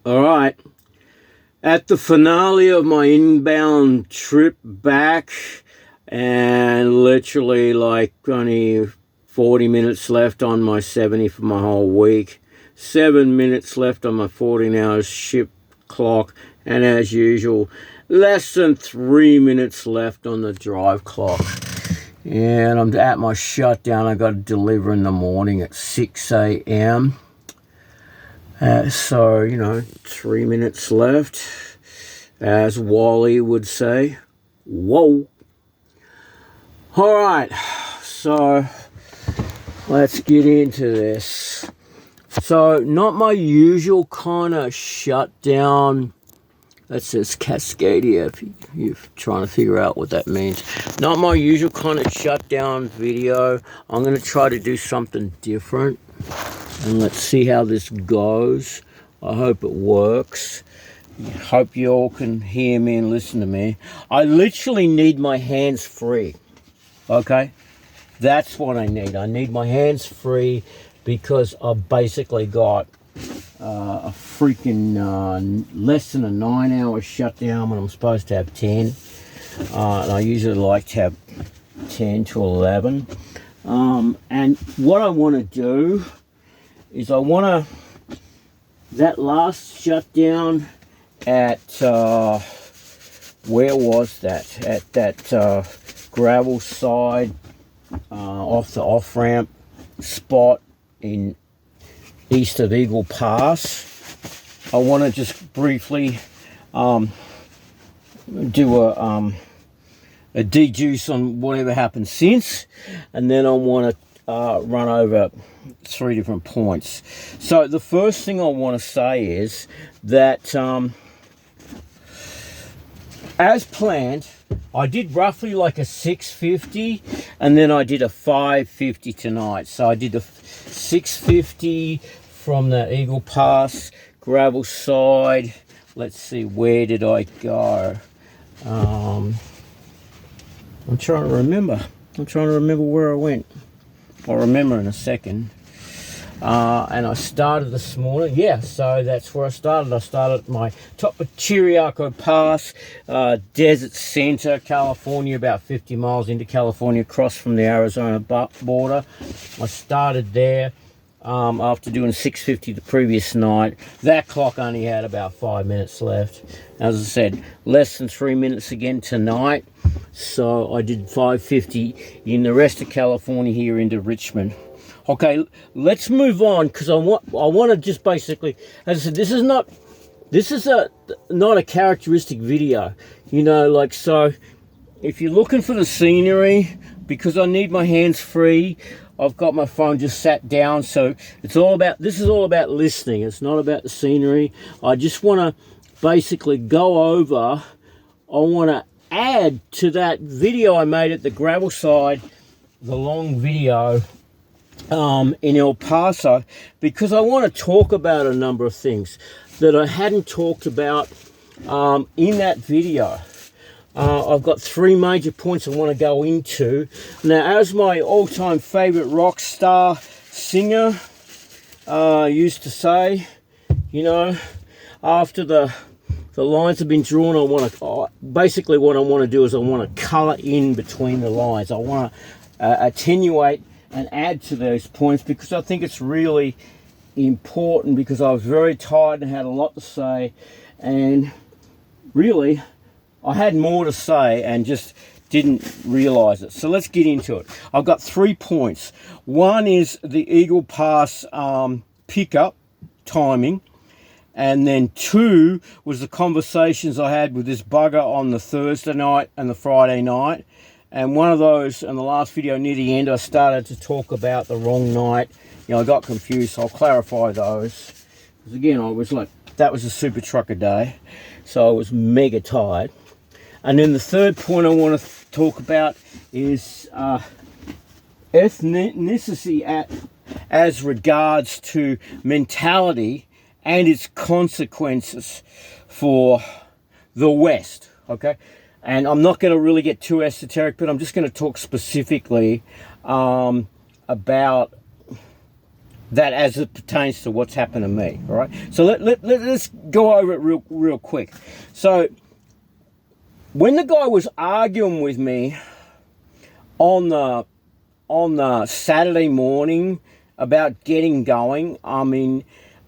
All right. At the finale of my inbound trip back, and literally like only 40 minutes left on my 70 for my whole week, 7 minutes left on my 14 hours ship clock, and as usual, less than 3 minutes left on the drive clock. And I'm at my shutdown. I got to deliver in the morning at 6 a.m. So, 3 minutes left. As Wally would say, whoa. All right, so let's get into this. So, not my usual kind of shutdown. That says Cascadia, if you're trying to figure out what that means. Not my usual kind of shutdown video. I'm going to try to do something different. And let's see how this goes. I hope it works. Hope you all can hear me and listen to me. I literally need my hands free. Okay? That's what I need. I need my hands free because I've basically got a freaking less than a 9-hour shutdown when I'm supposed to have 10. And I usually like to have 10 to 11. And what I want to do is that last shutdown at, where was that? At that gravel side off the off-ramp spot in east of Eagle Pass. I want to just briefly do a dejuice on whatever happened since, and then I want to run over 3 different points. So the first thing I want to say is that as planned, I did roughly like a 650, and then I did a 550 tonight. So I did a 650 from the Eagle Pass gravel side. Let's see, where did I go? I'm trying to remember. Where I went. I'll remember in a second. And I started this morning. Yeah, so that's where I started. I started at my top of Chiriaco Pass, Desert Center, California, about 50 miles into California, across from the Arizona border. I started there after doing 650 the previous night. That clock only had about 5 minutes left. As I said, less than 3 minutes again tonight. So I did 550 in the rest of California here into Richmond. Okay, let's move on, because I want to just basically, as I said, this is not a characteristic video, so if you're looking for the scenery, because I need my hands free, I've got my phone just sat down, so this is all about listening. It's not about the scenery. I just want to basically go over, I want to add to that video I made at the gravel side, the long video, in El Paso, because I want to talk about a number of things that I hadn't talked about in that video. I've got 3 major points I want to go into. Now, as my all-time favorite rock star singer used to say, after the lines have been drawn, basically what I want to do is I want to color in between the lines. I want to attenuate and add to those points, because I think it's really important, because I was very tired and had a lot to say, and really I had more to say and just didn't realize it. So let's get into it. I've got 3 points. One is the Eagle Pass pickup timing, and then 2 was the conversations I had with this bugger on the Thursday night and the Friday night. And one of those, in the last video near the end, I started to talk about the wrong night. I got confused, so I'll clarify those. Because again, I was like, that was a super trucker day. So I was mega tired. And then the third point I want to talk about is ethnicity as regards to mentality and its consequences for the West, okay? And I'm not going to really get too esoteric, but I'm just going to talk specifically about that as it pertains to what's happened to me, all right? So let's go over it real quick. So when the guy was arguing with me on the Saturday morning about getting going, and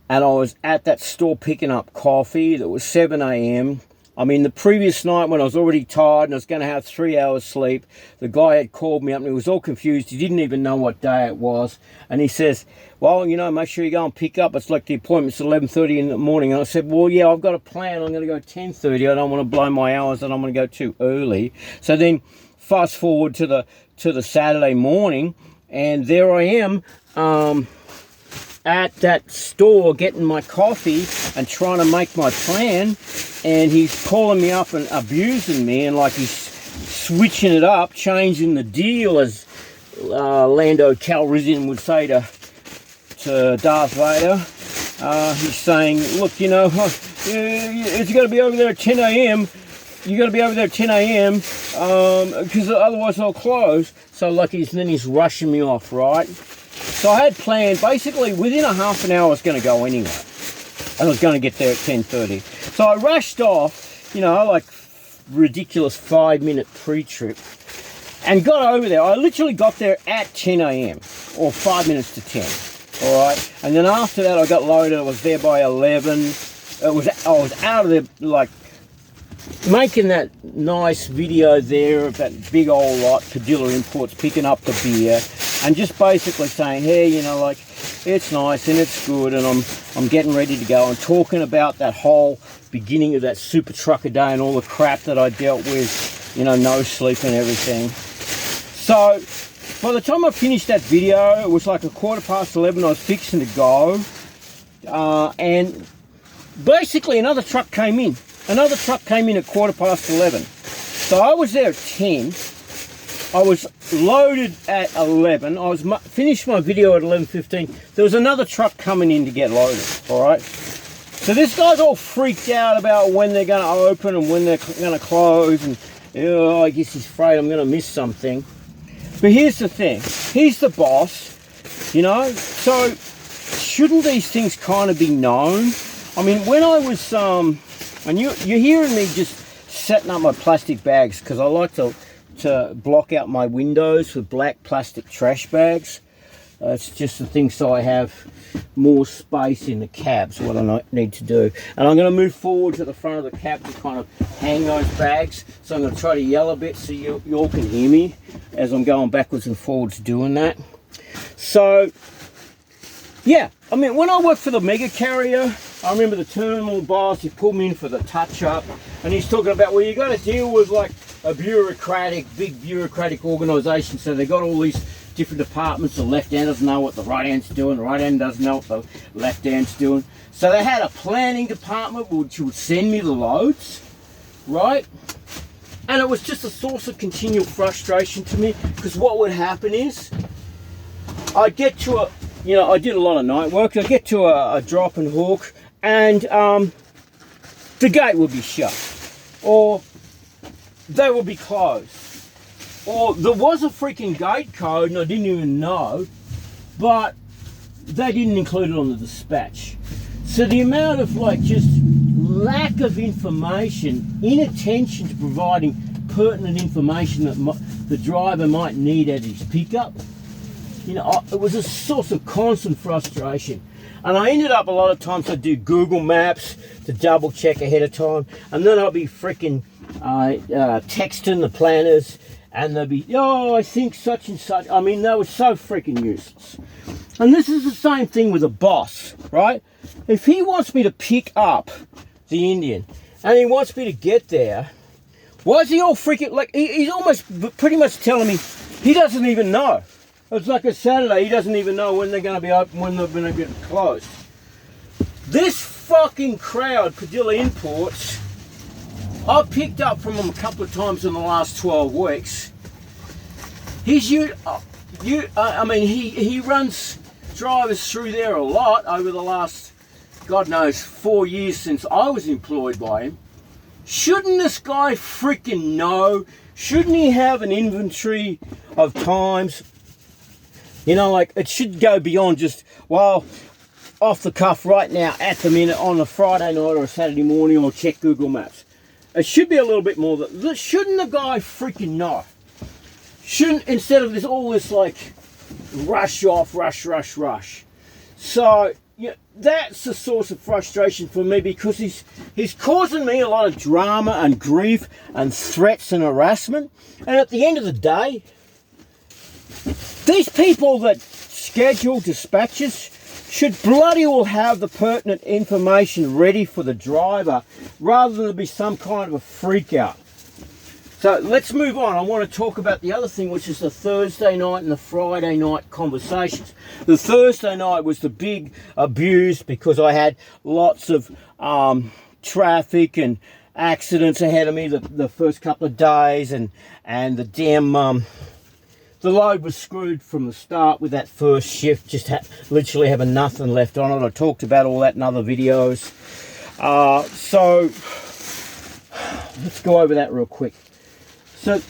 I was at that store picking up coffee. That was 7 a.m. The previous night when I was already tired and I was going to have 3 hours sleep, the guy had called me up and he was all confused. He didn't even know what day it was. And he says, well, make sure you go and pick up. It's like the appointment's at 11:30 in the morning. And I said, well, yeah, I've got a plan. I'm going to go 10:30. I don't want to blow my hours. I don't want to go too early. So then fast forward to the Saturday morning, and there I am, at that store getting my coffee and trying to make my plan, and he's calling me up and abusing me, and like he's switching it up, changing the deal, as Lando Calrissian would say to Darth Vader. He's saying, look, it's got to be over there at 10 a.m. You got to be over there at 10 a.m. Because otherwise I'll close. So like he's rushing me off, right? So I had planned, basically within a half an hour I was going to go anyway. I was going to get there at 10:30. So I rushed off, like ridiculous 5-minute pre-trip, and got over there. I literally got there at 10 a.m. or 5 minutes to 10. All right. And then after that I got loaded. I was there by 11. I was out of there, like, making that nice video there of that big old lot, Padilla Imports, picking up the beer, and just basically saying, hey, it's nice and it's good, and I'm getting ready to go, and talking about that whole beginning of that super trucker day and all the crap that I dealt with, no sleep and everything. So by the time I finished that video, it was like 11:15. I was fixing to go, and basically another truck came in. Another truck came in at 11:15. So I was there at 10. I was loaded at 11. I was finished my video at 11:15. There was another truck coming in to get loaded, all right? So this guy's all freaked out about when they're going to open and when they're going to close. And I guess he's afraid I'm going to miss something. But here's the thing. He's the boss, So shouldn't these things kind of be known? When I was... and you're hearing me just setting up my plastic bags, because I like to block out my windows with black plastic trash bags. It's just the thing, so I have more space in the cabs, what I need to do. And I'm going to move forward to the front of the cab to kind of hang those bags. So I'm going to try to yell a bit so you all can hear me as I'm going backwards and forwards doing that. So, yeah, when I worked for the mega carrier, I remember the terminal boss, he pulled me in for the touch-up, and he's talking about, well, you got to deal with like a big bureaucratic organisation, so they got all these different departments. The left hand doesn't know what the right hand's doing, the right hand doesn't know what the left hand's doing. So they had a planning department which would send me the loads, right? And it was just a source of continual frustration to me, because what would happen is, I'd get to I did a lot of night work. I'd get to a drop and hook, and the gate would be shut, or they would be closed, or there was a freaking gate code and I didn't even know, but they didn't include it on the dispatch. So the amount of just lack of information, inattention to providing pertinent information that the driver might need at his pickup, it was a source of constant frustration. And I ended up a lot of times I'd do Google Maps to double check ahead of time, and then I'd be freaking texting the planners, and they'd be, I think such and such. They were so freaking useless. And this is the same thing with a boss, right? If he wants me to pick up the Indian and he wants me to get there, why is he all freaking, he's almost pretty much telling me he doesn't even know. It's like a Saturday, he doesn't even know when they're going to be open, when they're going to get closed. This fucking crowd, Padilla Imports, I've picked up from him a couple of times in the last 12 weeks. He runs drivers through there a lot over the last, God knows, 4 years since I was employed by him. Shouldn't this guy freaking know? Shouldn't he have an inventory of times? You know, like, it should go beyond just, well, off the cuff right now, at the minute, on a Friday night or a Saturday morning, or check Google Maps. It should be a little bit more that, shouldn't the guy freaking know? Shouldn't, instead of this, all this, like, rush off, rush. So, yeah, that's a source of frustration for me, because he's causing me a lot of drama and grief and threats and harassment. And at the end of the day, these people that schedule dispatches should bloody well have the pertinent information ready for the driver, rather than be some kind of a freak out. So let's move on. I want to talk about the other thing, which is the Thursday night and the Friday night conversations. The Thursday night was the big abuse, because I had lots of traffic and accidents ahead of me the first couple of days, and the damn the load was screwed from the start with that first shift, just literally having nothing left on it. I talked about all that in other videos. So let's go over that real quick. So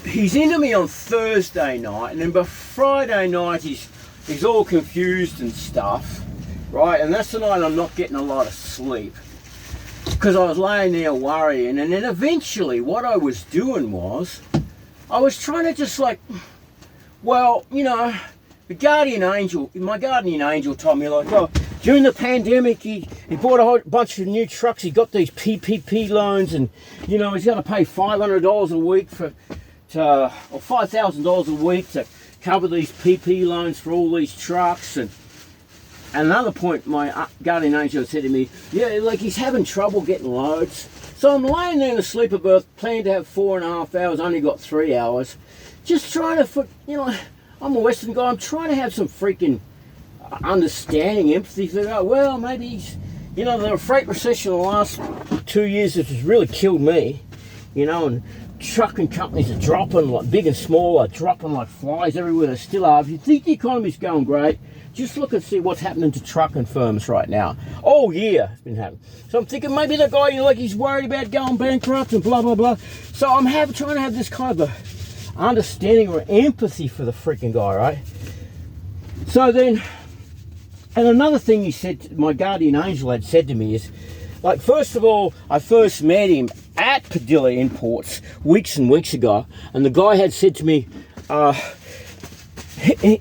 he's into me on Thursday night, and then by Friday night he's all confused and stuff, right? And that's the night I'm not getting a lot of sleep, because I was laying there worrying. And then eventually what I was doing was, I was trying to just, like, well, you know, my guardian angel told me, like, oh, during the pandemic, he bought a whole bunch of new trucks. He got these PPP loans, and, you know, he's got to pay $500 a week or $5,000 a week to cover these PP loans for all these trucks. And another point, my guardian angel said to me, yeah, like, he's having trouble getting loads. So I'm laying there in a sleeper berth, planning to have 4.5 hours, only got 3 hours. Just trying to, you know, I'm a Western guy, I'm trying to have some freaking understanding, empathy. Figure, well, maybe he's, you know, the freight recession in the last 2 years has really killed me, you know, and trucking companies are dropping, like big and small, are dropping like flies everywhere. They still are. If you think the economy's going great, just look and see what's happening to trucking firms right now. All year it's been happening. So I'm thinking maybe that guy, you know, like, he's worried about going bankrupt and blah, blah, blah. So I'm trying to have this kind of a understanding or empathy for the freaking guy, right? So then, and another thing he said, my guardian angel had said to me is, like, first of all, I first met him at Padilla Imports weeks and weeks ago, and the guy had said to me,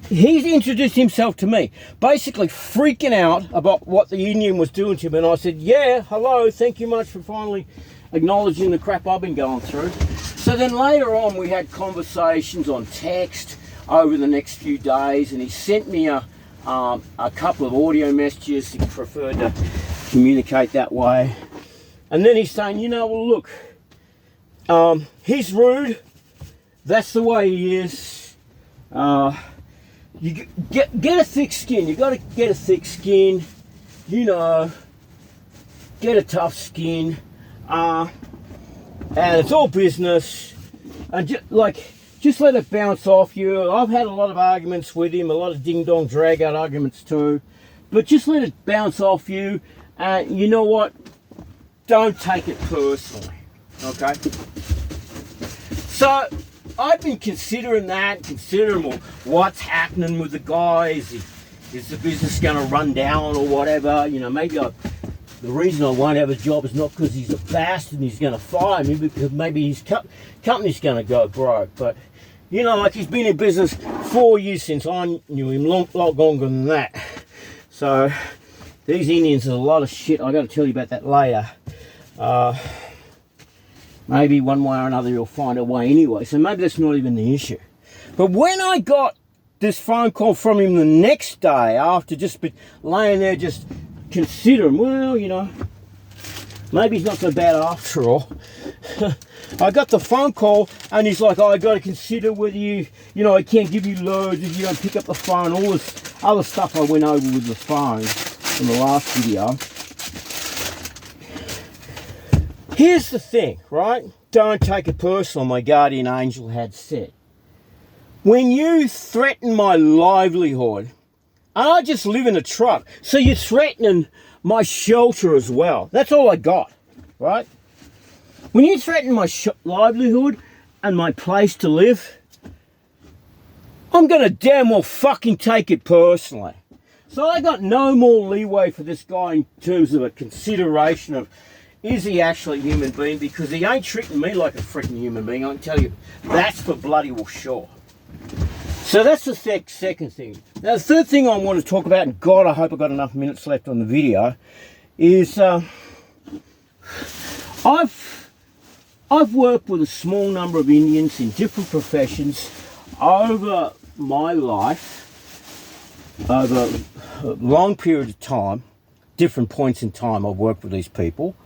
he's introduced himself to me, basically freaking out about what the union was doing to him. And I said, yeah, hello, thank you much for finally acknowledging the crap I've been going through. So then later on, we had conversations on text over the next few days, and he sent me a couple of audio messages. He preferred to communicate that way. And then he's saying, you know, well, look, he's rude. That's the way he is. You get a thick skin. You got to get a thick skin. You know, get a tough skin. And it's all business. And just let it bounce off you. I've had a lot of arguments with him, a lot of ding-dong drag-out arguments too. But just let it bounce off you. And you know what? Don't take it personally. Okay? So I've been considering what's happening with the guy. Is the business going to run down or whatever? You know, maybe the reason I won't have a job is not because he's a bastard and he's going to fire me, because maybe his company's going to go broke. But, you know, like, he's been in business 4 years since I knew him, lot longer than that. So these Indians are a lot of shit. I got to tell you about that later. Maybe one way or another he'll find a way anyway. So maybe that's not even the issue. But when I got this phone call from him the next day, after just been laying there just considering, well, you know, maybe he's not so bad after all. I got the phone call, and he's like, oh, I got to consider whether you know, I can't give you loads if you don't pick up the phone. All this other stuff I went over with the phone in the last video. Here's the thing, right? Don't take it personal, my guardian angel had said. When you threaten my livelihood, I just live in a truck, so you're threatening my shelter as well. That's all I got, right? When you threaten my livelihood, and my place to live, I'm going to damn well fucking take it personally. So I got no more leeway for this guy in terms of a consideration of, is he actually a human being? Because he ain't treating me like a freaking human being. I can tell you, that's for bloody well sure. So that's the second thing. Now the third thing I want to talk about, and God, I hope I've got enough minutes left on the video, is I've worked with a small number of Indians in different professions over my life, over a long period of time, different points in time I've worked with these people.